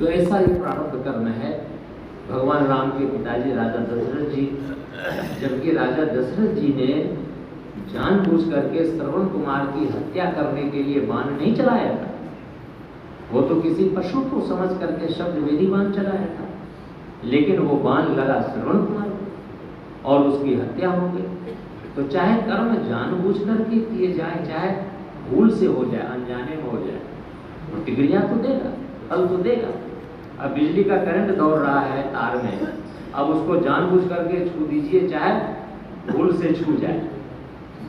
तो ऐसा ही प्रारब्ध कर्म है। भगवान राम के पिताजी राजा दशरथ जी, जबकि राजा दशरथ जी ने जानबूझ करके श्रवण कुमार की हत्या करने के लिए बाण नहीं चलाया था, वो तो किसी पशु को समझ करके शब्द वेदी बाण चलाया था, लेकिन वो बाण लगा श्रवण कुमार को और उसकी हत्या हो गई। तो चाहे कर्म जानबूझ करके किए जाए, चाहे भूल से हो जाए, अनजाने में हो जाए, प्रतिक्रिया तो देगा, फल तो देगा। अब बिजली का करंट दौड़ रहा है तार में, अब उसको जानबूझ करके छू दीजिए, चाहे भूल से छू जाए,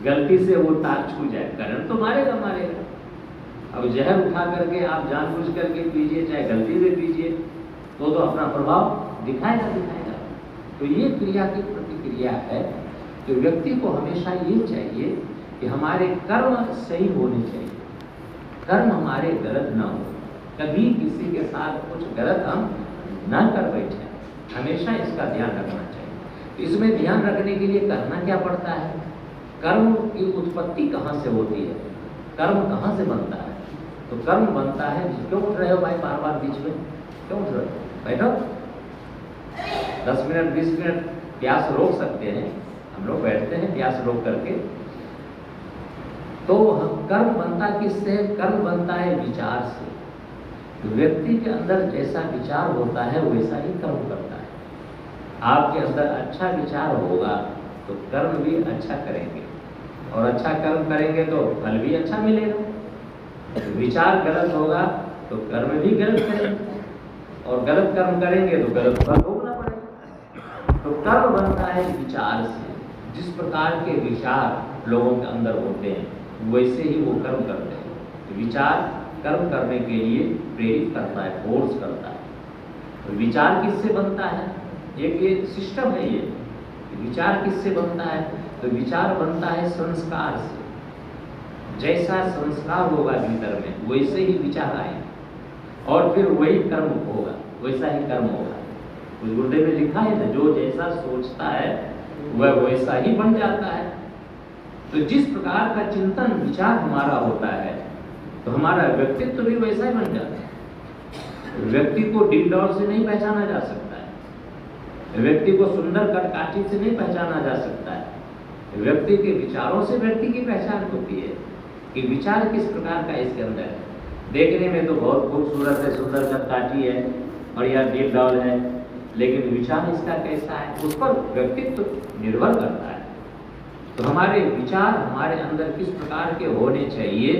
गलती से वो तार छू जाए, करंट तो मारेगा मारेगा। अब जहर उठा करके आप जानबूझ करके पीजिए, चाहे गलती से पीजिए, तो अपना प्रभाव दिखाएगा दिखाएगा। तो ये क्रिया की प्रतिक्रिया है। तो व्यक्ति को हमेशा ये चाहिए कि हमारे कर्म सही होने चाहिए, कर्म हमारे गलत ना हो, कभी किसी के साथ कुछ गलत हम ना कर बैठे, हमेशा इसका ध्यान रखना चाहिए। तो इसमें ध्यान रखने के लिए करना क्या पड़ता है? कर्म की उत्पत्ति कहाँ से होती है, कर्म कहाँ से बनता है? तो कर्म बनता है, क्यों उठ रहे हो भाई बार बार बीच में, क्यों उठ रहे हो? बैठो, 10 मिनट 20 मिनट प्यास रोक सकते हैं, हम लोग बैठते हैं प्यास रोक करके। तो कर्म बनता किससे? कर्म बनता है विचार से। तो व्यक्ति के अंदर जैसा विचार होता है वैसा ही कर्म करता है। आपके अंदर अच्छा विचार होगा तो कर्म भी अच्छा करेंगे, और अच्छा कर्म करेंगे तो फल भी अच्छा मिलेगा। विचार गलत होगा तो कर्म भी गलत करेंगे, और गलत कर्म करेंगे तो गलत फल भोगना पड़ेगा। तो कर्म बनता है विचार से। जिस प्रकार के विचार लोगों के अंदर होते हैं वैसे ही वो कर्म करते हैं। तो विचार कर्म करने के लिए प्रेरित करता है, फोर्स करता है। तो विचार किससे बनता है? एक ये सिस्टम है ये। विचार किससे बनता है? तो विचार बनता है संस्कार से। जैसा संस्कार होगा भीतर में वैसे ही विचार आए, और फिर वही कर्म होगा, वैसा ही कर्म होगा। कुछ गुरुदेव में लिखा है ना, जो जैसा सोचता है वह वैसा ही बन जाता है। तो जिस प्रकार का चिंतन विचार हमारा होता है तो हमारा व्यक्तित्व भी वैसा ही बन जाता है। व्यक्ति को डिगडॉल से नहीं पहचाना जा सकता है, व्यक्ति को सुंदर कटकाठी से नहीं पहचाना जा सकता है। व्यक्ति के विचारों से व्यक्ति की पहचान होती है कि विचार किस प्रकार का इसके अंदर है। देखने में तो बहुत खूबसूरत है, सुंदर कटकाठी है, बढ़िया डिगडॉल है, लेकिन विचार इसका कैसा है उस पर व्यक्तित्व निर्भर करता है। तो हमारे विचार हमारे अंदर किस प्रकार के होने चाहिए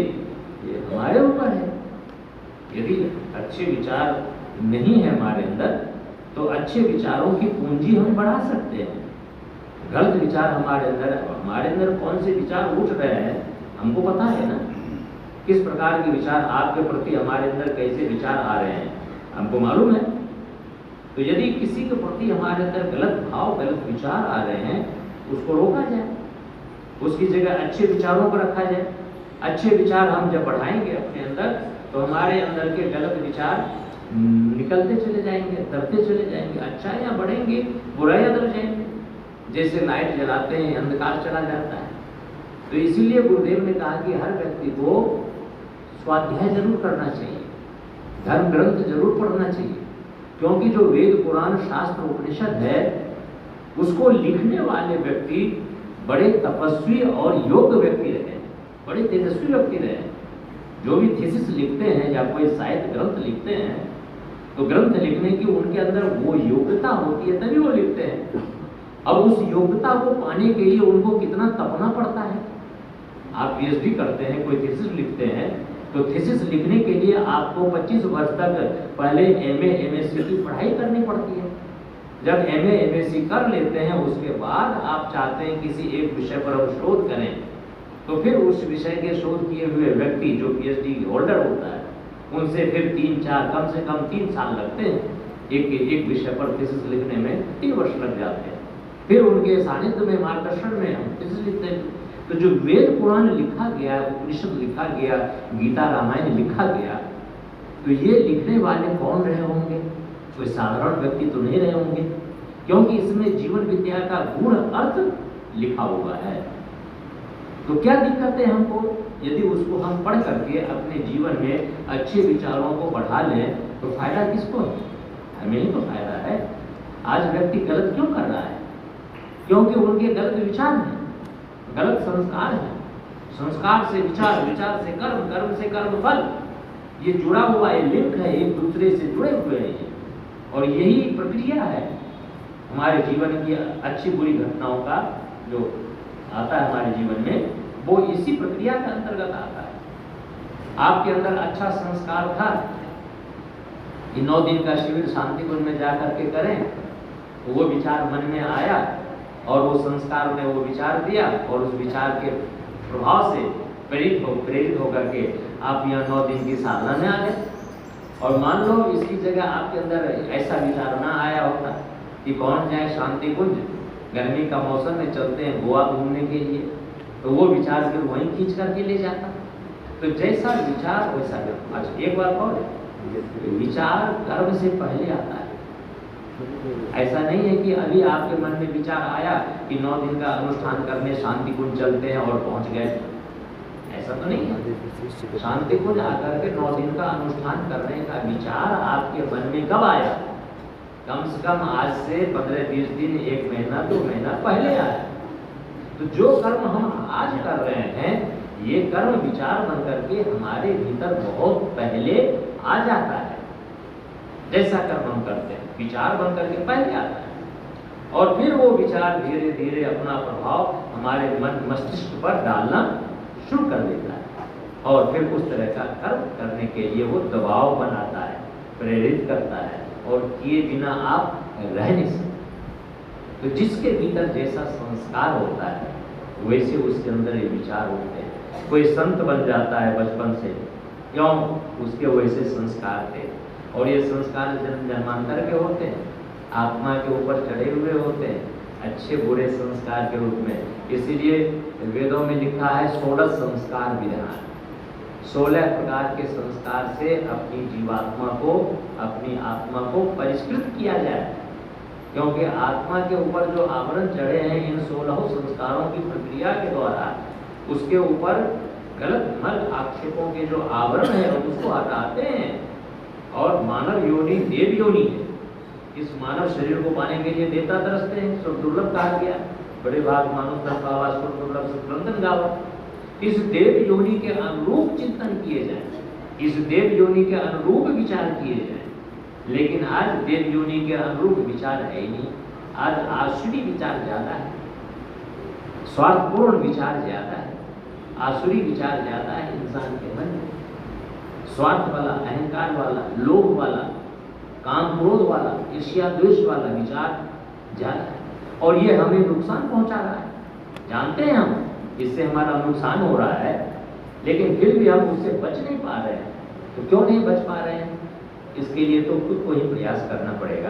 ये हमारे ऊपर है। यदि अच्छे विचार नहीं है हमारे अंदर तो अच्छे विचारों की पूंजी हम बढ़ा सकते हैं। गलत विचार हमारे अंदर कौन से विचार उठ रहे हैं हमको पता है ना। किस प्रकार के विचार आपके प्रति हमारे अंदर कैसे विचार आ रहे हैं हमको मालूम है। तो यदि किसी के प्रति हमारे अंदर गलत भाव गलत विचार आ रहे हैं उसको रोका जाए, उसकी जगह अच्छे विचारों को रखा जाए। अच्छे विचार हम जब बढ़ाएंगे अपने अंदर तो हमारे अंदर के गलत विचार निकलते चले जाएंगे, तरते चले जाएंगे, अच्छाइयाँ बढ़ेंगी, बुराइयाँ दर जाएंगे। जैसे लाइट जलाते हैं अंधकार चला जाता है। तो इसीलिए गुरुदेव ने कहा कि हर व्यक्ति को स्वाध्याय जरूर करना चाहिए, धर्म ग्रंथ जरूर पढ़ना चाहिए, क्योंकि जो वेद पुराण शास्त्र उपनिषद है उसको लिखने वाले व्यक्ति बड़े तपस्वी और योग्य व्यक्ति रहे हैं, बड़े तेजस्वी व्यक्ति रहे हैं। जो भी थीसिस लिखते हैं या कोई साहित्य ग्रंथ लिखते हैं तो ग्रंथ लिखने की उनके अंदर वो योग्यता होती है तभी वो लिखते हैं। अब उस योग्यता को पाने के लिए उनको कितना तपना पड़ता है। आप पीएचडी करते हैं, कोई थीसिस लिखते हैं तो थीसिस लिखने के लिए आपको 25 वर्ष तक पहले एमए एमएससी की पढ़ाई करनी पड़ती है। जब एमए एमएससी कर लेते हैं उसके बाद आप चाहते हैं किसी एक विषय पर हम शोध करें तो फिर उस विषय के शोध किए हुए व्यक्ति जो पीएचडी होल्डर होता है उनसे फिर 3-4 कम से कम 3 साल लगते हैं। एक विषय पर थीसिस लिखने में 3 वर्ष लग जाते हैं। फिर उनके सानिध्य में मार्गदर्शन में हम थीसिस लिखते हैं। तो जो वेद पुराण लिखा गया, उपनिषद लिखा गया, गीता रामायण लिखा गया, तो ये लिखने वाले कौन रहे होंगे? कोई साधारण व्यक्ति तो नहीं रहे होंगे, क्योंकि इसमें जीवन विद्या का गूढ़ अर्थ लिखा हुआ है। तो क्या दिक्कत है हमको? यदि उसको हम पढ़ करके अपने जीवन में अच्छे विचारों को बढ़ा लें तो फायदा किसको है? हमें ही तो फायदा है। आज व्यक्ति गलत क्यों कर रहा है? क्योंकि उनके गलत विचार हैं, गलत संस्कार हैं। संस्कार से विचार, विचार से कर्म, कर्म से कर्म फल, ये जुड़ा हुआ है, लिंक है, एक दूसरे से जुड़े हुए हैं ये। और यही प्रक्रिया है हमारे जीवन की अच्छी बुरी घटनाओं का जो आता है हमारे जीवन में, वो इसी प्रक्रिया के अंतर्गत आता है। आपके अंदर अच्छा संस्कार था कि 9 दिन का शिविर शांति कुंज में जाकर के करें, वो विचार मन में आया और वो संस्कार ने वो विचार दिया और उस विचार के प्रभाव से प्रेरित होकर के आप यहाँ 9 दिन की साधना में आ गए। और मान लो इसकी जगह आपके अंदर ऐसा विचार ना आया होता कि कौन जाए शांति कुंज, गर्मी का मौसम में चलते हैं गोवा घूमने के लिए, तो वो विचार फिर वहीं खींच करके ले जाता। तो जैसा विचार वैसा कर्म। अच्छा एक बात और, विचार कर्म से पहले आता है। ऐसा नहीं है कि अभी आपके मन में विचार आया कि 9 दिन का अनुष्ठान करने शांति कुंज चलते हैं और पहुंच गए, ऐसा तो नहीं है। शांति कुंज आकर के 9 दिन का अनुष्ठान करने का विचार आपके मन में कब आया? कम से कम आज से 15-20 दिन, 1 महीना, 2 महीना पहले आया। तो जो कर्म हम आज कर रहे हैं, ये कर्म विचार बन करके हमारे भीतर बहुत पहले आ जाता है। जैसा कर्म हम करते हैं विचार बन करके पहले आता है और फिर वो विचार धीरे धीरे अपना प्रभाव हमारे मन मस्तिष्क पर डालना शुरू कर देता है और फिर उस तरह का कर्म करने के लिए वो दबाव बनाता है, प्रेरित करता है और किए बिना आप रह नहीं सकते। तो जिसके भीतर जैसा संस्कार होता है वैसे उसके अंदर ये विचार होते हैं। कोई संत बन जाता है बचपन से, क्यों? उसके वैसे संस्कार थे और ये संस्कार जन्म जन्मांतर के होते हैं, आत्मा के ऊपर चढ़े हुए होते हैं, अच्छे बुरे संस्कार के रूप में। इसीलिए वेदों में लिखा है 16 संस्कार विधान, 16 प्रकार के संस्कार से अपनी जीवात्मा को, अपनी आत्मा को परिष्कृत किया जाए। क्योंकि आत्मा के ऊपर जो आवरण चढ़े हैं इन 16 संस्कारों की प्रक्रिया के द्वारा, उसके ऊपर गलत मल आक्षेपों के जो आवरण है उसको हटाते हैं और मानव योनि देव योनि है। इस मानव शरीर को पाने के लिए देवता तरसते हैं, सुर दुर्लभ कहा गया, बड़े भाग मानव धन पावा सुर दुर्लभ सुरंदन गावा। इस देव योनि के अनुरूप चिंतन किए जाए, इस देव योनि के अनुरूप विचार किए जाए। लेकिन आज देव योनि के अनुरूप विचार है ही नहीं। आज आसुरी विचार ज्यादा है, स्वार्थपूर्ण विचार ज्यादा है, आसुरी विचार ज्यादा है इंसान के मन में। स्वार्थ वाला, अहंकार वाला, लोभ वाला, काम क्रोध वाला, ईर्ष्या द्वेष वाला विचार ज्यादा है और ये हमें नुकसान पहुंचा रहा है। जानते हैं हम इससे हमारा नुकसान हो रहा है, लेकिन फिर भी हम उससे बच नहीं पा रहे हैं। तो क्यों नहीं बच पा रहे हैं? इसके लिए तो खुद को ही प्रयास करना पड़ेगा।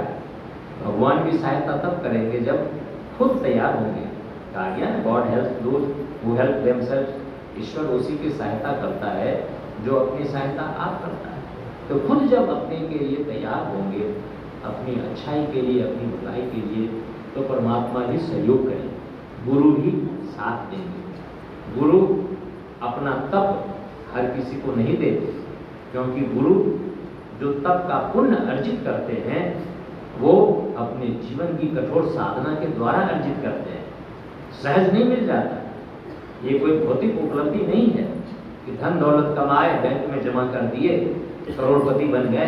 भगवान की सहायता तब करेंगे जब खुद तैयार होंगे। कहा गया ना, God help those who help themselves. ईश्वर उसी की सहायता करता है जो अपनी सहायता आप करता है। तो खुद जब अपने के लिए तैयार होंगे, अपनी अच्छाई के लिए, अपनी बुराई के लिए, तो परमात्मा भी सहयोग करेंगे, गुरु भी साथ देंगे। गुरु अपना तप हर किसी को नहीं देते, क्योंकि गुरु जो तप का पुण्य अर्जित करते हैं वो अपने जीवन की कठोर साधना के द्वारा अर्जित करते हैं। सहज नहीं मिल जाता। ये कोई भौतिक उपलब्धि नहीं है कि धन दौलत कमाए, बैंक में जमा कर दिए, करोड़पति बन गए।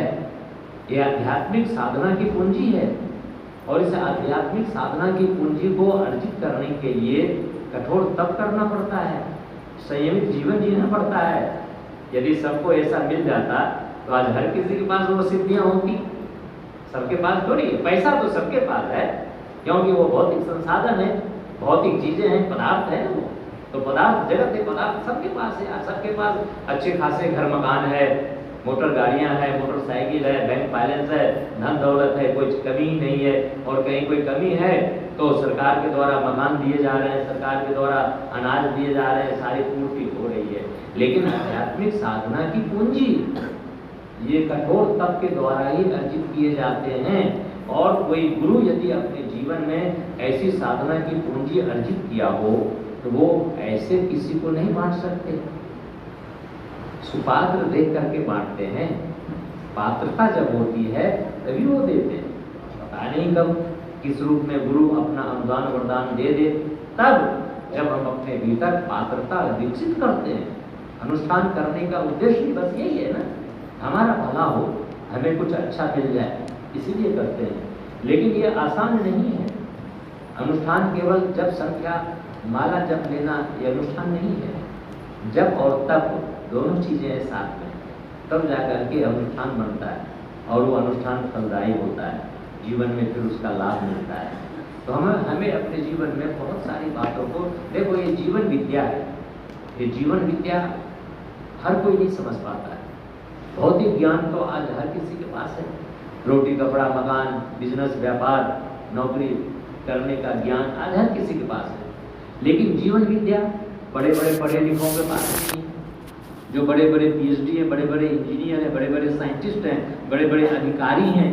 ये आध्यात्मिक साधना की पूंजी है और इस आध्यात्मिक साधना की पूंजी को अर्जित करने के लिए कठोर तप करना पड़ता है, संयमित जीवन जीना पड़ता है। यदि सबको ऐसा मिल जाता तो आज हर किसी के पास वो सिद्धियां होती। सबके पास थोड़ी है, पैसा तो सबके पास है क्योंकि वो भौतिक संसाधन है, भौतिक चीजें हैं, पदार्थ है वो। तो पदार्थ जगत है, पदार्थ सबके पास है। सबके पास अच्छे खासे घर मकान है, मोटर गाड़ियां है, मोटरसाइकिल है, बैंक बैलेंस है, धन दौलत है, कोई कमी ही नहीं है। और कहीं कोई कमी है तो सरकार के द्वारा मकान दिए जा रहे हैं, सरकार के द्वारा अनाज दिए जा रहे हैं, सारी पूर्ति हो रही है। लेकिन आध्यात्मिक साधना की पूंजी ये कठोर तप के द्वारा ही अर्जित किए जाते हैं। और कोई गुरु यदि अपने जीवन में ऐसी साधना की पूंजी अर्जित किया हो तो वो ऐसे किसी को नहीं बांट सकते। सुपात्र देख करके बांटते हैं। पात्रता जब होती है तभी वो देते हैं। पता नहीं कब किस रूप में गुरु अपना अनुदान वरदान दे दे, तब जब हम अपने भीतर पात्रता विकसित करते हैं। अनुष्ठान करने का उद्देश्य बस यही है ना, हमारा भला हो, हमें कुछ अच्छा मिल जाए, इसीलिए करते हैं। लेकिन ये आसान नहीं है। अनुष्ठान केवल जब संख्या माला जप लेना ये अनुष्ठान नहीं है। जब और तब दोनों चीजें हैं साथ में, तब जाकर के अनुष्ठान बनता है और वो अनुष्ठान फलदायी होता है, जीवन में फिर उसका लाभ मिलता है। तो हमें अपने जीवन में बहुत सारी बातों को देखो, ये जीवन विद्या है। ये जीवन विद्या हर कोई नहीं समझ पाता है। भौतिक ज्ञान तो आज हर किसी के पास है। रोटी कपड़ा मकान बिजनेस व्यापार नौकरी करने का ज्ञान आज हर किसी के पास है। लेकिन जीवन विद्या बड़े बड़े पढ़े लिखों के पास नहीं है। जो बड़े बड़े PhD हैं, बड़े बड़े इंजीनियर हैं, बड़े बड़े साइंटिस्ट हैं, बड़े बड़े अधिकारी हैं,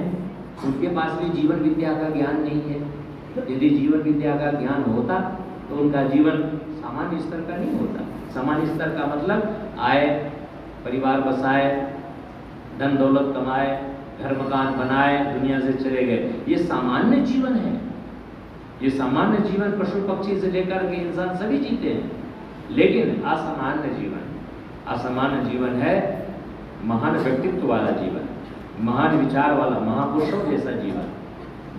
उनके पास भी जीवन विद्या का ज्ञान नहीं है। यदि जीवन विद्या का ज्ञान होता तो उनका जीवन सामान्य स्तर का नहीं होता। सामान्य स्तर का मतलब आए, परिवार बसाए, धन दौलत कमाए, घर मकान बनाए, दुनिया से चले गए, ये सामान्य जीवन है। ये सामान्य जीवन पशु पक्षी से लेकर के इंसान सभी जीते हैं। लेकिन असामान्य जीवन है महान व्यक्तित्व वाला जीवन, महान विचार वाला, महापुरुषों जैसा जीवन,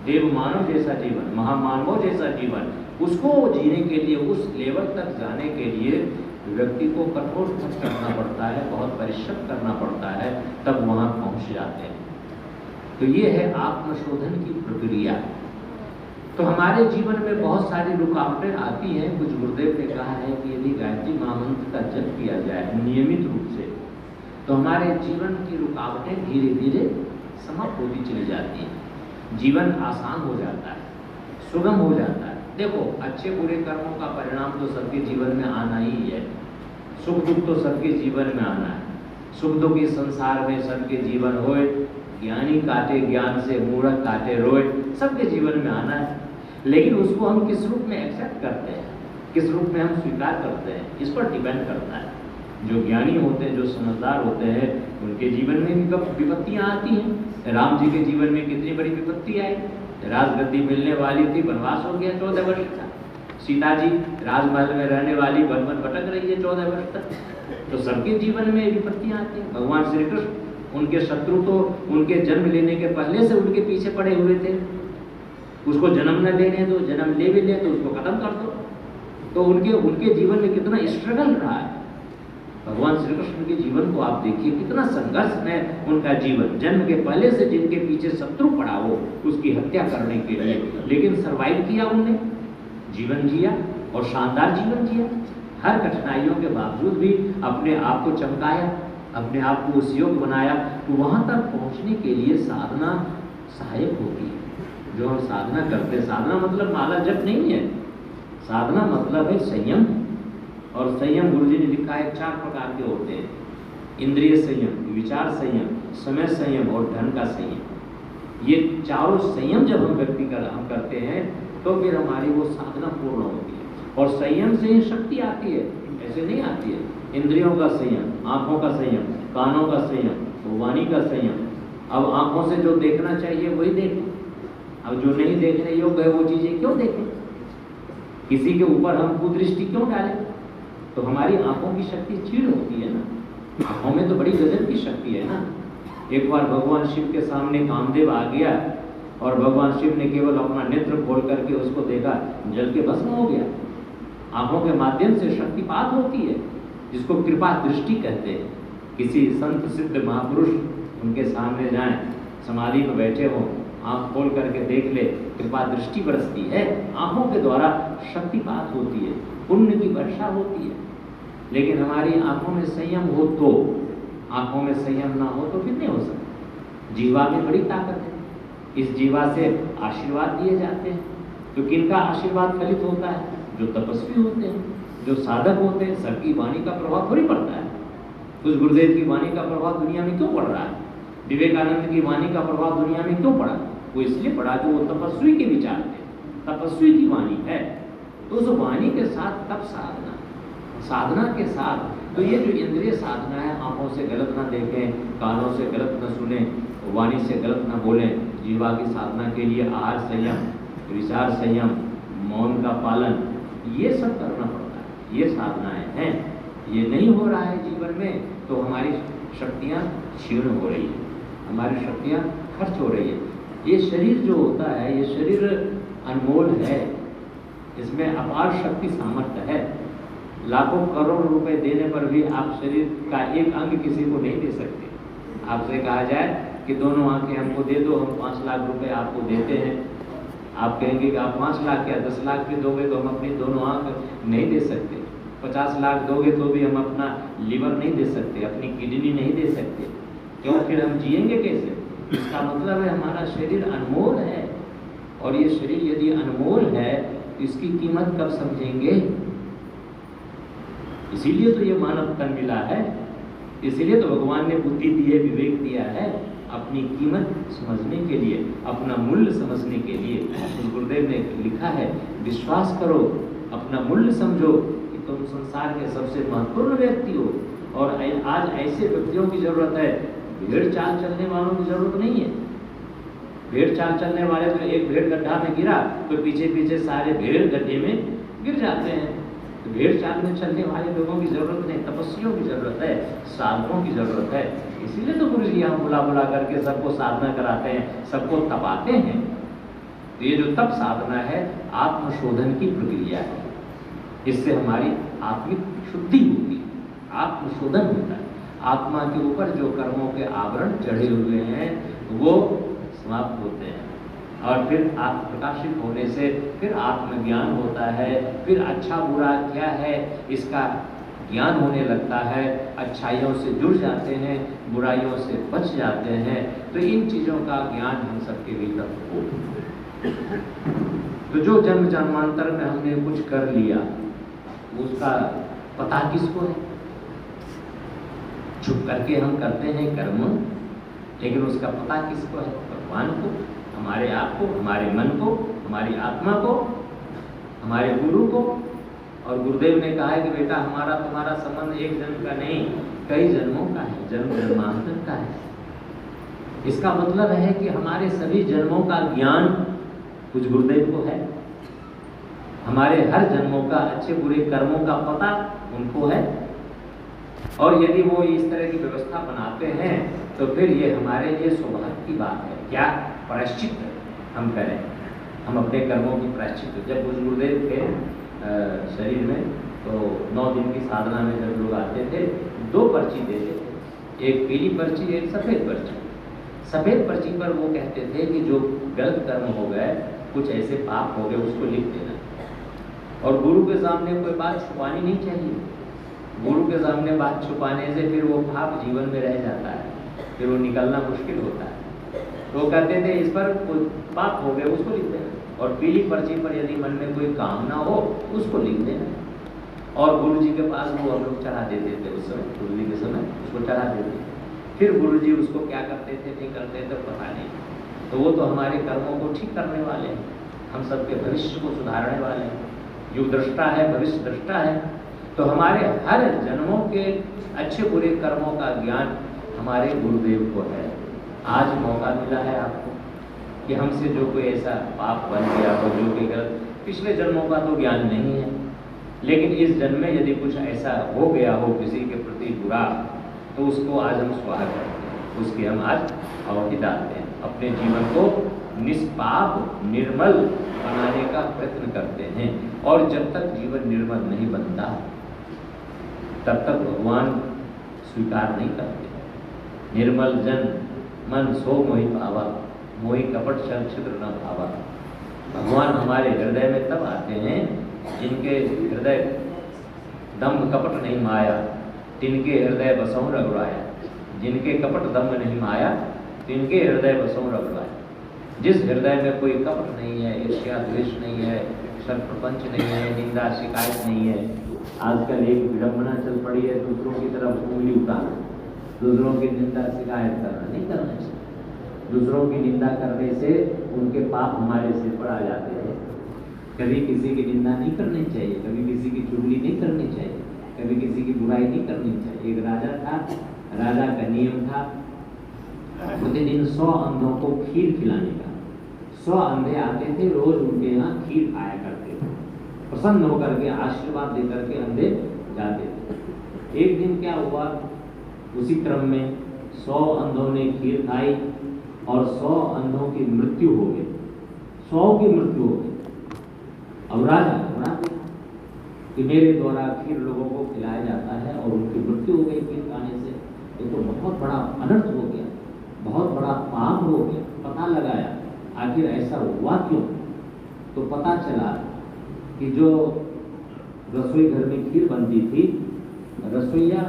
देव मानव जैसा जीवन, महामानवों जैसा जीवन। उसको जीने के लिए, उस लेवल तक जाने के लिए व्यक्ति को कठोर कष्ट करना पड़ता है, बहुत परिश्रम करना पड़ता है, तब वहाँ पहुँच जाते हैं। तो ये है आत्मशोधन की प्रक्रिया। तो हमारे जीवन में बहुत सारी रुकावटें आती हैं। कुछ गुरुदेव ने कहा है कि यदि गायत्री महामंत्र का जप किया जाए नियमित रूप से, तो हमारे जीवन की रुकावटें धीरे धीरे समाप्त होती चली जाती हैं। जीवन आसान हो जाता है, सुगम हो जाता है। देखो, अच्छे बुरे कर्मों का परिणाम तो सबके जीवन में आना ही है। सुख दुख तो सबके जीवन में आना है। सुख दुख इस संसार में सबके जीवन होए, ज्ञानी काटे ज्ञान से, मूढ़ काटे रोए, सबके जीवन में आना है। लेकिन उसको हम किस रूप में एक्सेप्ट करते हैं, किस रूप में हम स्वीकार करते हैं, इस पर डिपेंड करता है। जो ज्ञानी होते हैं, जो समझदार होते हैं, उनके जीवन में भी कब विपत्तियाँ आती हैं। राम जी के जीवन में कितनी बड़ी विपत्ति आई। राजगद्दी मिलने वाली थी, वनवास हो गया 14 वर्ष का। सीता जी राजमहल में रहने वाली वन वन भटक रही है 14 वर्ष तक। तो सबके जीवन में विपत्तियाँ आती हैं। भगवान श्री कृष्ण, उनके शत्रु तो उनके जन्म लेने के पहले से उनके पीछे पड़े हुए थे। उसको जन्म न लेने दो, जन्म ले भी ले तो उसको खत्म कर दो। तो उनके जीवन में कितना स्ट्रगल रहा है। भगवान श्री कृष्ण के जीवन को आप देखिए, कितना संघर्ष में उनका जीवन, जन्म के पहले से जिनके पीछे शत्रु पड़ा हो उसकी हत्या करने के लिए, लेकिन सरवाइव किया उनने, जीवन जिया और शानदार जीवन जिया। हर कठिनाइयों के बावजूद भी अपने आप को चमकाया, अपने आप को उस योग बनाया। तो वहाँ तक पहुँचने के लिए साधना सहायक होती है। जो हम साधना करते, साधना मतलब माला जप नहीं है। साधना मतलब है संयम। और संयम गुरुजी ने लिखा है 4 प्रकार के होते हैं। इंद्रिय संयम, विचार संयम, समय संयम और धन का संयम। ये चारों संयम जब हम करते हैं तो फिर हमारी वो साधना पूर्ण होती है। और संयम से ही शक्ति आती है, ऐसे नहीं आती है। इंद्रियों का संयम, आँखों का संयम, कानों का संयम, वाणी का संयम। अब आँखों से जो देखना चाहिए वही देखें, अब जो नहीं देखने योग्य है वो चीज़ें क्यों देखें। किसी के ऊपर हम कुदृष्टि क्यों डालें। तो हमारी आंखों की शक्ति क्षीण होती है ना। आंखों में तो बड़ी गजब की शक्ति है ना। एक बार भगवान शिव के सामने कामदेव आ गया और भगवान शिव ने केवल अपना नेत्र खोल करके उसको देखा, जल के भस्म हो गया। आंखों के माध्यम से शक्तिपात होती है, जिसको कृपा दृष्टि कहते हैं। किसी संत सिद्ध महापुरुष उनके सामने जाएं, समाधि में बैठे हों, आँख खोल करके देख ले, कृपा दृष्टि बरसती है। आँखों के द्वारा शक्तिपात होती है, पुण्य की वर्षा होती है। लेकिन हमारी आँखों में संयम हो तो, आँखों में संयम ना हो तो फिर नहीं हो सकता। जीवा में बड़ी ताकत है। इस जीवा से आशीर्वाद दिए जाते हैं। तो किनका आशीर्वाद फलित होता है? जो तपस्वी होते हैं, जो साधक होते हैं। सबकी वाणी का प्रभाव थोड़ी पड़ता है। उस गुरुदेव की वाणी का प्रभाव दुनिया में क्यों पड़ रहा है? विवेकानंद की वाणी का प्रभाव दुनिया में क्यों पड़ा? वो इसलिए पड़ा कि वो तपस्वी के विचार थे, तपस्वी की वाणी है। तो उस वाणी के साथ तब साधना के साथ तो ये जो इंद्रिय साधना है, आंखों से गलत ना देखें, कानों से गलत ना सुने, वाणी से गलत ना बोलें, जीवा की साधना के लिए आहार संयम, विचार संयम, मौन का पालन, ये सब करना पड़ता है। ये साधनाएं हैं। ये नहीं हो रहा है जीवन में तो हमारी शक्तियाँ क्षीण हो रही है, हमारी शक्तियाँ खर्च हो रही है। ये शरीर जो होता है, ये शरीर अनमोल है, इसमें अपार शक्ति सामर्थ्य है। लाखों करोड़ रुपए देने पर भी आप शरीर का एक अंग किसी को नहीं दे सकते। आपसे कहा जाए कि दोनों आंखें हमको दे दो, हम 5 लाख रुपए आपको देते हैं, आप कहेंगे कि आप 5 लाख या 10 लाख भी दोगे तो हम अपनी दोनों आंख नहीं दे सकते। 50 लाख दोगे तो भी हम अपना लीवर नहीं दे सकते, अपनी किडनी नहीं दे सकते। क्यों? फिर हम जिएंगे कैसे? इसका मतलब है हमारा शरीर अनमोल है, और ये शरीर यदि अनमोल है तो इसकी कीमत कब समझेंगे? इसीलिए तो ये मानव तन मिला है, इसीलिए तो भगवान ने बुद्धि दी है, विवेक दिया है, अपनी कीमत समझने के लिए, अपना मूल्य समझने के लिए। गुरुदेव ने लिखा है, विश्वास करो, अपना मूल्य समझो कि तुम संसार के सबसे महत्वपूर्ण व्यक्ति हो। और आज ऐसे व्यक्तियों की जरूरत है, भेड़ चाल चलने वालों की जरूरत नहीं है। भेड़ चाल चलने वाले तो एक भेड़ गड्ढा में गिरा तो पीछे पीछे सारे भेड़ गड्ढे में गिर जाते हैं। तो भेड़ चाल में चलने वाले लोगों की जरूरत नहीं, तपस्वियों की जरूरत है, साधकों की जरूरत है। इसीलिए तो गुरु जी यहाँ बुला बुला करके सबको साधना कराते हैं, सबको तपाते हैं। तो ये जो तप साधना है, आत्मशोधन की प्रक्रिया है। इससे हमारी आत्मिक शुद्धि होती है, आत्मशोधन होता है। आत्मा के ऊपर जो कर्मों के आवरण चढ़े हुए हैं वो समाप्त होते हैं, और फिर आत्म प्रकाशित होने से फिर आत्मज्ञान होता है। फिर अच्छा बुरा क्या है इसका ज्ञान होने लगता है। अच्छाइयों से जुड़ जाते हैं, बुराइयों से बच जाते हैं। तो इन चीज़ों का ज्ञान हम सबके भीतर हो। तो जो जन्म जन्मांतर में हमने कुछ कर लिया उसका पता किसको है? छुप करके हम करते हैं कर्म, लेकिन उसका पता किसको है? भगवान को, हमारे आप को, हमारे मन को, हमारी आत्मा को, हमारे गुरु को। और गुरुदेव ने कहा है कि बेटा हमारा तुम्हारा संबंध एक जन्म का नहीं, कई जन्मों का है, जन्म जन्मांतर का है। इसका मतलब है कि हमारे सभी जन्मों का ज्ञान कुछ गुरुदेव को है, हमारे हर जन्मों का अच्छे बुरे कर्मों का पता उनको है। और यदि वो इस तरह की व्यवस्था बनाते हैं तो फिर ये हमारे लिए सौभाग्य की बात है। क्या प्रायश्चित हम करें, हम अपने कर्मों की प्रायश्चित। जब गुरुदेव थे शरीर में तो 9 दिन की साधना में जब लोग आते थे 2 पर्ची देते थे, एक पीली पर्ची, एक सफ़ेद पर्ची। सफ़ेद पर्ची पर वो कहते थे कि जो गलत कर्म हो गए, कुछ ऐसे पाप हो गए, उसको लिख देना। और गुरु के सामने कोई बात छुपानी नहीं चाहिए। गुरु के सामने बात छुपाने से फिर वो पाप जीवन में रह जाता है, फिर वो निकलना मुश्किल होता है। तो कहते थे इस पर कोई पाप हो गए उसको लिख देना, और पीली पर्ची पर यदि मन में कोई कामना हो उसको लिख देना। और गुरु जी के पास वो हम लोग चढ़ा देते थे, उस समय गुरु जी के समय उसको चढ़ा देते। फिर गुरु जी उसको क्या करते थे नहीं करते थे पता नहीं। तो वो तो हमारे कर्मों को ठीक करने वाले हैं, हम सबके भविष्य को सुधारने वाले हैं। युग दृष्टा है, भविष्य दृष्टा है। तो हमारे हर जन्मों के अच्छे बुरे कर्मों का ज्ञान हमारे गुरुदेव को है। आज मौका मिला है आपको कि हमसे जो कोई ऐसा पाप बन गया हो, जो कोई गलत, पिछले जन्मों का तो ज्ञान नहीं है, लेकिन इस जन्म में यदि कुछ ऐसा हो गया हो किसी के प्रति बुरा, तो उसको आज हम स्वाहा करते हैं, उसकी हम आज आहुति डालते हैं, अपने जीवन को निष्पाप निर्मल बनाने का प्रयत्न करते हैं। और जब तक जीवन निर्मल नहीं बनता तब तक भगवान स्वीकार नहीं करते। निर्मल जन मन सो मोहि पावा, मोहि कपट छल छिद्र न भावा। भगवान हमारे हृदय में तब आते हैं जिनके हृदय दम्भ कपट नहीं माया, तिनके हृदय बसों रघुराया। जिनके कपट दम्भ नहीं माया, तिनके हृदय बसों रघुराया। जिस हृदय में कोई कपट नहीं है, ईर्ष्या द्वेष नहीं है, शर प्रपंच नहीं है, निंदा शिकायत नहीं है। आजकल एक विडंबना चल पड़ी है, दूसरों की तरफ उंगली उठाना, दूसरों की निंदा शिकायत करना नहीं करना चाहिए। दूसरों की निंदा करने से उनके पाप हमारे सिर पर आ जाते हैं। कभी किसी की निंदा नहीं करनी चाहिए, कभी किसी की चुगली नहीं करनी चाहिए। कभी किसी की बुराई नहीं करनी चाहिए। एक राजा था, राजा का नियम था प्रतिदिन 100 अंधों को खीर खिलाने का। 100 अंधे आते थे, रोज उनके यहाँ खीर खाया करते थे, प्रसन्न होकर के आशीर्वाद देकर के अंधे जाते थे। एक दिन क्या हुआ, उसी क्रम में 100 अंधों ने खीर खाई और 100 अंधों की मृत्यु हो गई, 100 की मृत्यु हो गई। अब राजा घबरा गया कि मेरे द्वारा खीर लोगों को खिलाया जाता है और उनकी मृत्यु हो गई खीर खाने से, ये तो बहुत बड़ा अनर्थ हो गया, बहुत बड़ा पाप हो गया। पता लगाया आखिर ऐसा हुआ क्यों, तो पता चला कि जो रसोई घर में खीर बनती थी, रसोईया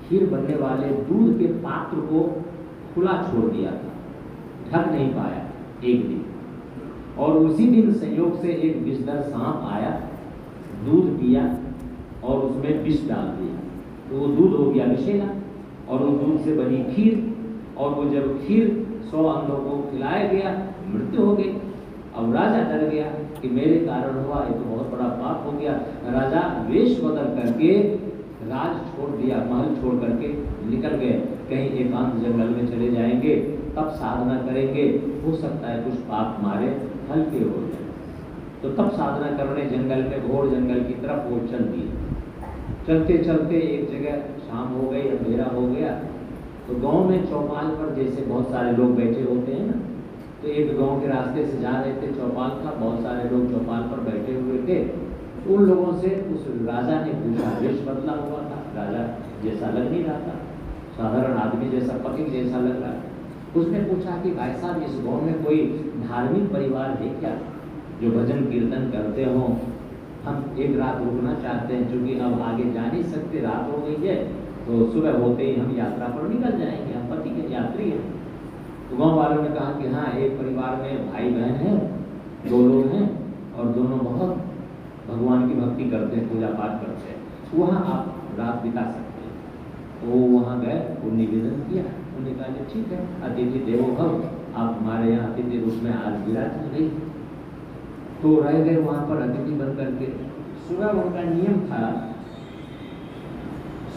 खीर बनने वाले दूध के पात्र को खुला छोड़ दिया था, ढक नहीं पाया एक दिन। और उसी दिन संयोग से एक विषधर सांप आया, दूध पिया और उसमें विष डाल दिया, तो वो दूध हो गया विषैला और उस दूध से बनी खीर। और वो जब खीर 100 अंधों को खिलाया गया, मृत्यु हो गई। अब राजा डर गया कि मेरे कारण हुआ, ये तो बहुत बड़ा पाप हो गया। राजा वेश बदल करके राज छोड़ दिया, महल छोड़ करके निकल गए, कहीं एकांत जंगल में चले जाएंगे, तब साधना करेंगे, हो सकता है कुछ पाप हमारे हल्के हो जाए। तो तब साधना करने जंगल में, घोर जंगल की तरफ वो चल दिए। चलते चलते एक जगह शाम हो गई, अंधेरा हो गया, तो गांव में चौपाल पर जैसे बहुत सारे लोग बैठे होते हैं ना, तो एक गांव के रास्ते से जा रहे थे, चौपाल था, बहुत सारे लोग चौपाल पर बैठे हुए थे। उन लोगों से उस राजा ने पूछा, वेश बदला हुआ था, राजा जैसा लग नहीं रहा था, साधारण आदमी जैसा, पथिक जैसा लग रहा है। उसने पूछा कि भाई साहब, इस गांव में कोई धार्मिक परिवार है क्या जो भजन कीर्तन करते हों? हम एक रात रुकना चाहते हैं, क्योंकि अब आगे जा नहीं सकते, रात हो गई है, तो सुबह होते ही हम यात्रा पर निकल जाएंगे, हम पति के यात्री हैं। तो गाँव वालों ने कहा कि हाँ, एक परिवार में भाई बहन हैं, 2 लोग हैं और दोनों बहुत भगवान की भक्ति करते हैं, पूजा पाठ करते हैं, वहाँ आप रात बिता सकते हैं। तो वहाँ गए, वो निवेदन किया, उन्होंने कहा कि ठीक है, अतिथि देवो भव, आप हमारे यहाँ अतिथि रूप में आज विराज रही। तो रह गए वहाँ पर अतिथि बन करके। सुबह उनका नियम था,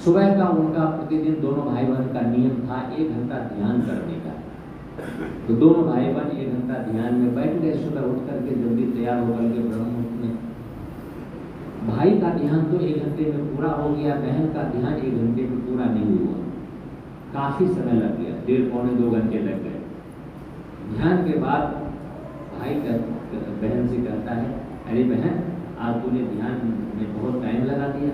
सुबह का उनका प्रतिदिन दोनों भाई बहन का नियम था 1 घंटा ध्यान करने का। तो दोनों भाई बहन 1 घंटा ध्यान में बैठ गए, सुबह उठ करके जल्दी तैयार होकर के ब्रह्म मुहूर्त में। भाई का ध्यान तो 1 घंटे में पूरा हो गया, बहन का ध्यान 1 घंटे में पूरा नहीं हुआ, काफी समय लग गया, 1.5 पौने 2 घंटे लग गए। ध्यान के बाद भाई बहन से कहता है, अरे बहन, आज तूने ध्यान में बहुत टाइम लगा दिया,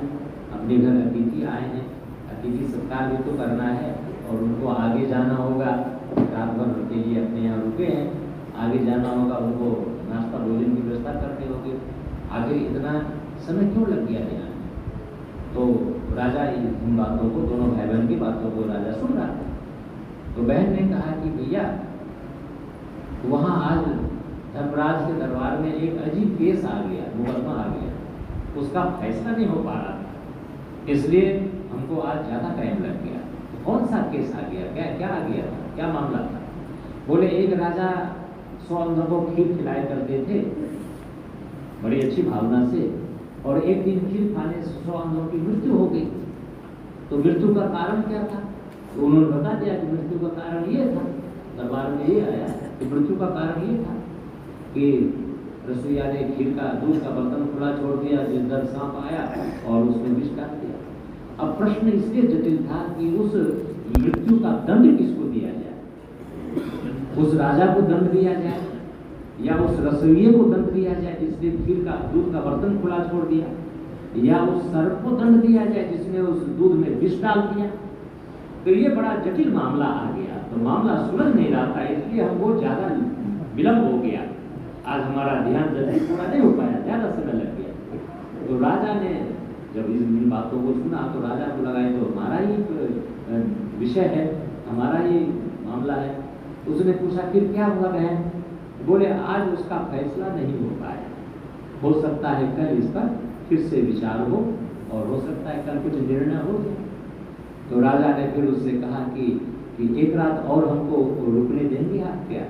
अपने घर अतिथि आए हैं, अतिथि सत्कार भी तो करना है और उनको आगे जाना होगा, रात भर के लिए अपने यहाँ रुके हैं, आगे जाना होगा, उनको नाश्ता भोजन की व्यवस्था करनी होगी, आगे इतना समय क्यों लग गया ध्यान में? तो राजा इन बातों को, दोनों भाई बहन की बातों को राजा सुन रहा था। तो बहन ने कहा कि भैया, वहाँ आज धर्मराज के दरबार में एक अजीब केस आ गया, मुकदमा आ गया, उसका फैसला नहीं हो पा रहा था, इसलिए हमको आज ज़्यादा टाइम लग गया। तो कौन सा केस आ गया, क्या आ गया था, क्या मामला था? बोले एक राजा 100 अंधों को खीर खिलाया करते थे बड़ी अच्छी भावना से, और एक दिन खीर खाने से 100 अंधों की मृत्यु हो गई। तो मृत्यु का कारण क्या था? तो उन्होंने बता दिया कि मृत्यु का कारण ये था, दरबार में ये आया कि मृत्यु का कारण ये था कि रसोईया ने खीर का दूध का बर्तन खुला छोड़ दिया, जिसदर सांप आया और उसमें विष डाल दिया। अब प्रश्न इसलिए जटिल था कि उस मृत्यु का दंड किसको दिया जाए? उस राजा को दंड दिया जाए या उस रसोइये को दंड दिया जाए जिसने खीर का दूध का बर्तन खुला छोड़ दिया, या उस सर्प को दंड दिया जाए जिसने उस दूध में विष डाल दिया? तो ये बड़ा जटिल मामला आ गया, तो मामला सुलझ नहीं रहा था, इसलिए हमको ज्यादा विलंब हो गया, आज हमारा ध्यान जल्दी पूरा नहीं हो पाया, ज्यादा समय लग गया। तो राजा ने जब इन बातों को सुना तो राजा को लगा तो हमारा ही विषय है, हमारा ही मामला है। उसने पूछा फिर क्या हुआ बहन? बोले आज उसका फैसला नहीं हो पाया, हो सकता है कल इस पर फिर से विचार हो और हो सकता है कल कुछ निर्णय हो जाए। तो राजा ने फिर उससे कहा कि एक रात और हमको रुकने देंगे आप क्या?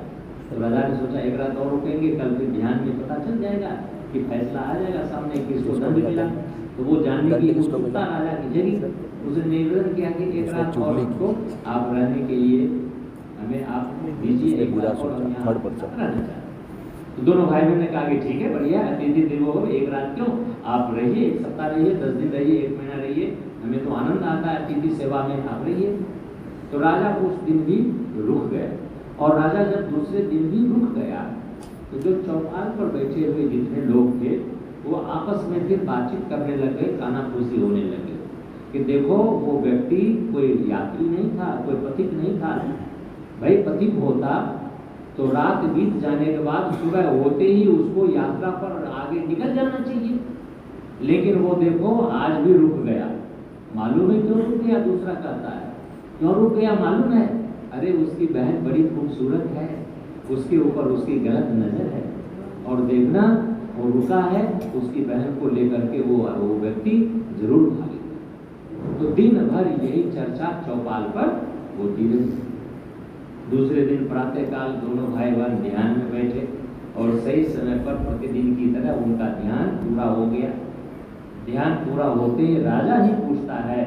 तो राजा ने सोचा एक रात और रुकेंगे, कल फिर ध्यान में पता चल जाएगा कि फैसला आ जाएगा सामने, किसको दंड मिला। तो वो जानने की उत्सुकता राजा की जगी। उसने निवेदन किया कि एक रात और हमको आप रहने के लिए हमें आप दीजिए, एक रात और हम यहाँ रहना चाहते हैं। तो दोनों भाई बहन ने कहा कि ठीक है, बढ़िया, अतिथि देवो भव, एक रात क्यों, आप रहिए, 1 सप्ताह रहिए, 10 दिन रहिए, 1 महीना रहिए, हमें तो आनंद आता है अतिथि सेवा में, आप रहिए। तो राजा उस दिन भी रुक गए, और राजा जब दूसरे दिन भी रुक गया तो जो चौपाल पर बैठे हुए जितने लोग थे वो आपस में फिर बातचीत करने लगे, कानाफूसी होने लगे कि देखो वो व्यक्ति कोई यात्री नहीं था, कोई पथिक नहीं था। भाई पथिक होता तो रात बीत जाने के बाद सुबह होते ही उसको यात्रा पर आगे निकल जाना चाहिए, लेकिन वो देखो आज भी रुक गया। मालूम है क्यों रुक गया? दूसरा कहता है क्यों रुक गया मालूम है? अरे उसकी बहन बड़ी खूबसूरत है, उसके ऊपर उसकी गलत नजर है, और देखना वो रुका है, उसकी बहन को लेकर के वो व्यक्ति जरूर भागेगा। तो दिन भर यही चर्चा चौपाल पर होती रही। दूसरे दिन प्रातःकाल दोनों भाई बहन ध्यान में बैठे, और सही समय पर प्रतिदिन की तरह उनका ध्यान पूरा हो गया। ध्यान पूरा होते ही राजा ही पूछता है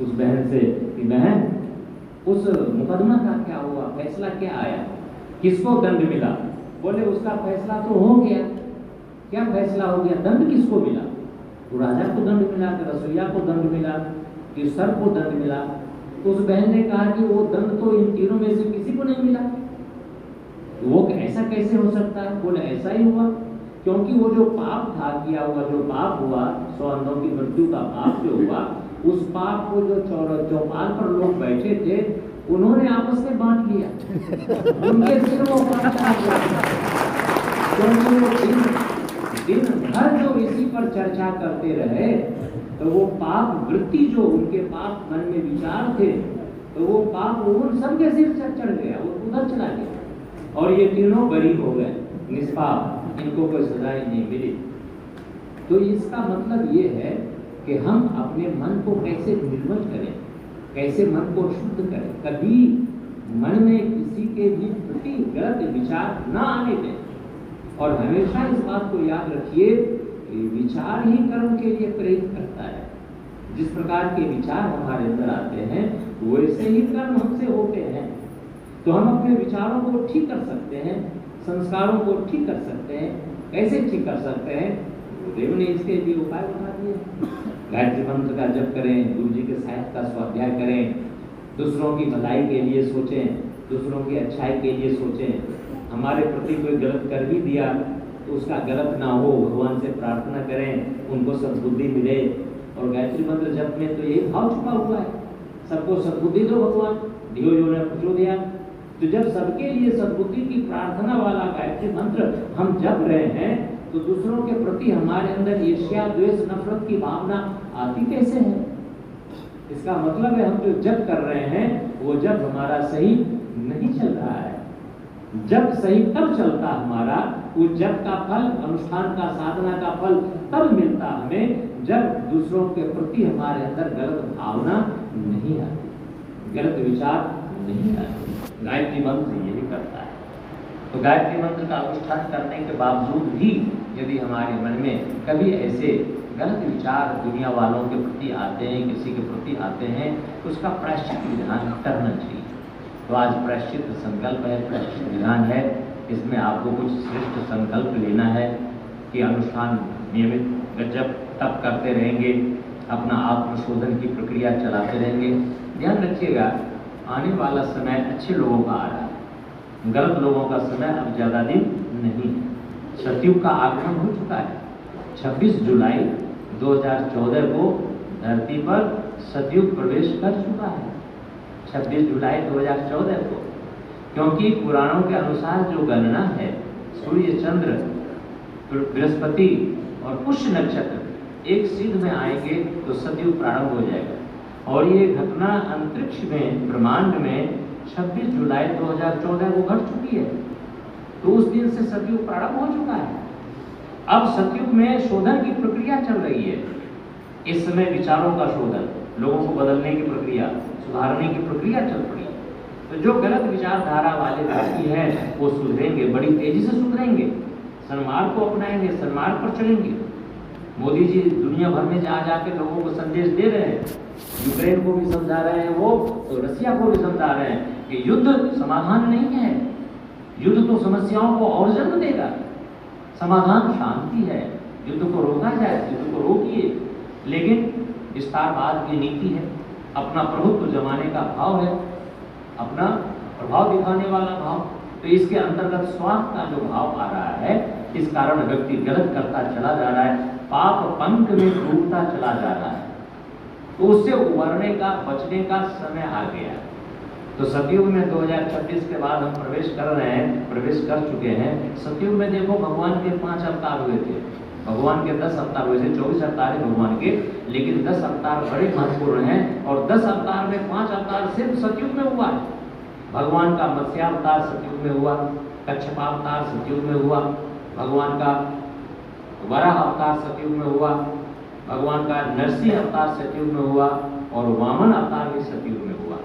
उस बहन से कि बहन, उस मुकदमा का क्या हुआ, फैसला क्या आया, किसको दंड मिला? बोले उसका फैसला तो हो गया। क्या फैसला हो गया? दंड किसको मिला? तो राजा को दंड मिला, कि रसोइया को दंड मिला, कि सर को दंड मिला? तो उस बहन ने कहा कि वो दंड तो इन तीनों में से किसी को नहीं मिला। वो ऐसा कैसे हो सकता है? बोले ऐसा ही हुआ, क्योंकि वो जो पाप था किया हुआ, जो पाप हुआ 100 अंधों की मृत्यु का पाप जो हुआ, उस पाप को जो चौपाल पर लोग बैठे थे उन्होंने आपस में बांट लिया। उनके सिर वो क्योंकि वो दिन भर जो इसी पर चर्चा करते रहे, तो वो पाप वृत्ति जो उनके पाप मन में विचार थे, तो वो पाप उन सबके सिर चढ़ गया, वो उधर चला गया, और ये तीनों गरीब हो गए, निष्पाप, इनको कोई सजा ही नहीं मिली। तो इसका मतलब ये है कि हम अपने मन को कैसे निर्मल करें, कैसे मन को शुद्ध करें। कभी मन में किसी के भी प्रति गलत विचार ना आने दें, और हमेशा इस बात को याद रखिए कि विचार ही कर्म के लिए प्रेरित करता है। जिस प्रकार के विचार हमारे अंदर आते हैं वैसे ही कर्म हमसे होते हैं। तो हम अपने विचारों को ठीक कर सकते हैं, संस्कारों को ठीक कर सकते हैं। कैसे ठीक कर सकते हैं? गुरुदेव ने इसके लिए उपाय बता दिए। गायत्री मंत्र का जप करें, गुरु जी के साहित्य का स्वाध्याय करें, दूसरों की भलाई के लिए सोचें, दूसरों की अच्छाई के लिए सोचें। हमारे प्रति कोई गलत कर भी दिया तो उसका गलत ना हो, भगवान से प्रार्थना करें, उनको सद्बुद्धि मिले। और गायत्री मंत्र जप में तो यही भाव छुपा हुआ है, सबको सद्बुद्धि दो भगवान, धियो जो न प्रचोदयात्। तो जब सबके लिए सद्बुद्धि की प्रार्थना वाला गायत्री मंत्र हम जप रहे हैं, तो दूसरों के प्रति हमारे अंदर ईर्ष्या, द्वेष, नफरत की भावना आती कैसे है? इसका मतलब है हम जो जप कर रहे हैं वो जप हमारा सही नहीं चल रहा है। जप सही तब चलता हमारा, उस जप का फल, अनुष्ठान का, साधना का फल तब मिलता हमें जब दूसरों के प्रति हमारे अंदर गलत भावना नहीं आती, गलत विचार नहीं आते। गायत्री मंत्र यही करता है। तो गायत्री मंत्र का अनुष्ठान करने के बावजूद भी यदि हमारे मन में कभी ऐसे गलत विचार दुनिया वालों के प्रति आते हैं, किसी के प्रति आते हैं, तो उसका प्रायश्चित विधान करना चाहिए। तो आज प्रायश्चित संकल्प है, प्रायश्चित विधान है। इसमें आपको कुछ श्रेष्ठ संकल्प लेना है कि अनुष्ठान नियमित जब तब करते रहेंगे, अपना आत्मशोधन की प्रक्रिया चलाते रहेंगे। ध्यान रखिएगा, आने वाला समय अच्छे लोगों का आ रहा है, गलत लोगों का समय अब ज़्यादा दिन नहीं। सतयुग का आगमन हो चुका है। 26 जुलाई 2014 को धरती पर सतयुग प्रवेश कर चुका है। 26 जुलाई 2014 को, क्योंकि पुराणों के अनुसार जो गणना है, सूर्य, चंद्र, बृहस्पति और पुष्य नक्षत्र एक सीध में आएंगे तो सतयुग प्रारंभ हो जाएगा। और ये घटना अंतरिक्ष में, ब्रह्मांड में 26 जुलाई 2014 को घट चुकी है। तो उस दिन से सतयुग प्रारंभ हो चुका है। अब सतयुग में शोधन की प्रक्रिया चल रही है। इस समय विचारों का शोधन, लोगों को बदलने की प्रक्रिया, सुधारने की प्रक्रिया चल रही है। तो जो गलत विचारधारा वाले व्यक्ति हैं वो सुधरेंगे, बड़ी तेजी से सुधरेंगे, सन्मार्ग को अपनाएंगे, सन्मार्ग पर चलेंगे। मोदी जी दुनिया भर में जा जाके लोगों को संदेश दे रहे हैं, यूक्रेन को भी समझा रहे हैं वो, तो रसिया को भी समझा रहे हैं कि युद्ध समाधान नहीं है, युद्ध तो समस्याओं को और जन्म देगा, समाधान शांति है, युद्ध को रोका जाए, युद्ध को रोकिए। लेकिन विस्तारवाद की नीति है, अपना प्रभुत्व जमाने का भाव है, अपना प्रभाव दिखाने वाला भाव, तो इसके अंतर्गत स्वार्थ का जो भाव आ रहा है, इस कारण व्यक्ति गलत करता चला जा रहा है, पाप पंख में डूबता चला जा रहा है। तो उससे उबरने का, बचने का समय आ गया। तो सतयुग में 2026 के बाद हम प्रवेश कर रहे हैं, प्रवेश कर चुके हैं। सतयुग में देखो भगवान के 5 अवतार हुए थे, भगवान के 10 अवतार हुए थे, 24 अवतार है भगवान के, लेकिन 10 अवतार बड़े महत्वपूर्ण हैं और 10 अवतार में 5 अवतार सिर्फ सतयुग में हुआ है। भगवान का मत्स्यावतार सतयुग में हुआ, कच्छपावतार सतयुग में हुआ, भगवान का वराह अवतार सतयुग में हुआ, भगवान का नरसिंह अवतार सतयुग में हुआ और वामन अवतार भी सतयुग में हुआ।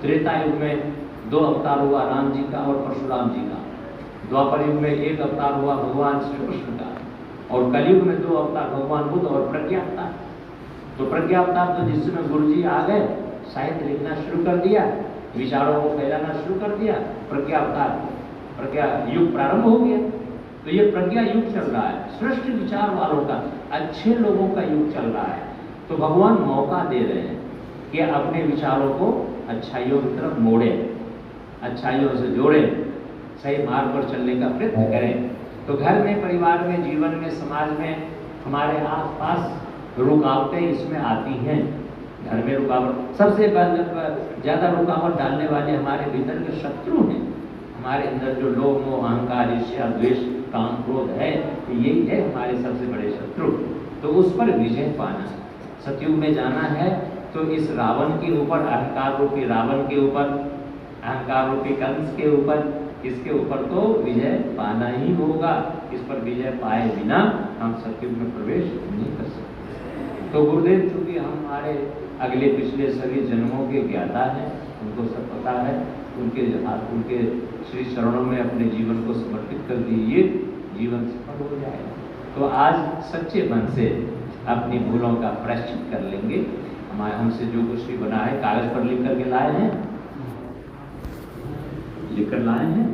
त्रेता युग में 2 अवतार हुआ, राम जी का और परशुराम जी का। द्वापर युग में 1 अवतार हुआ भगवान श्री कृष्ण का, और कलयुग में 2 अवतार भगवान बुद्ध और प्रज्ञा अवतार। तो प्रज्ञा अवतार तो जिसमें गुरु जी आ गए, साहित्य लिखना शुरू कर दिया, विचारों को फैलाना शुरू कर दिया, प्रज्ञा अवतार, प्रज्ञा युग प्रारंभ हो गया। तो ये प्रज्ञा युग चल रहा है, श्रेष्ठ विचार वालों का, अच्छे लोगों का युग चल रहा है। तो भगवान मौका दे रहे हैं कि अपने विचारों को अच्छाइयों की तरफ मोड़े, अच्छाइयों से जोड़े, सही मार्ग पर चलने का प्रयत्न करें। तो घर में, परिवार में, जीवन में, समाज में, हमारे आसपास रुकावटें इसमें आती हैं। घर में रुकावट, सबसे ज़्यादा रुकावट डालने वाले हमारे भीतर के शत्रु हैं। हमारे अंदर जो लोभ, मोह, अहंकार, ईर्ष्या, द्वेष, काम, क्रोध है, तो यही है हमारे सबसे बड़े शत्रु। तो उस पर विजय पाना, सतयुग में जाना है, तो इस रावण के ऊपर, अहंकार रूपी रावण के ऊपर, अहंकार रूपी कंस के ऊपर, इसके ऊपर तो विजय पाना ही होगा। इस पर विजय पाए बिना हम सतयुग में प्रवेश नहीं कर सकते। तो गुरुदेव चूंकि हमारे अगले पिछले सभी जन्मों के ज्ञाता हैं, उनको सब पता है, उनके श्री चरणों में अपने जीवन को समर्पित कर दीजिए, जीवन सफल हो जाएगा। तो आज सच्चे मन से अपनी भूलों का प्रायश्चित कर लेंगे। हमारे हमसे जो कुछ भी बना है कागज पर लिख करके लाए हैं, लिखकर लाए हैं।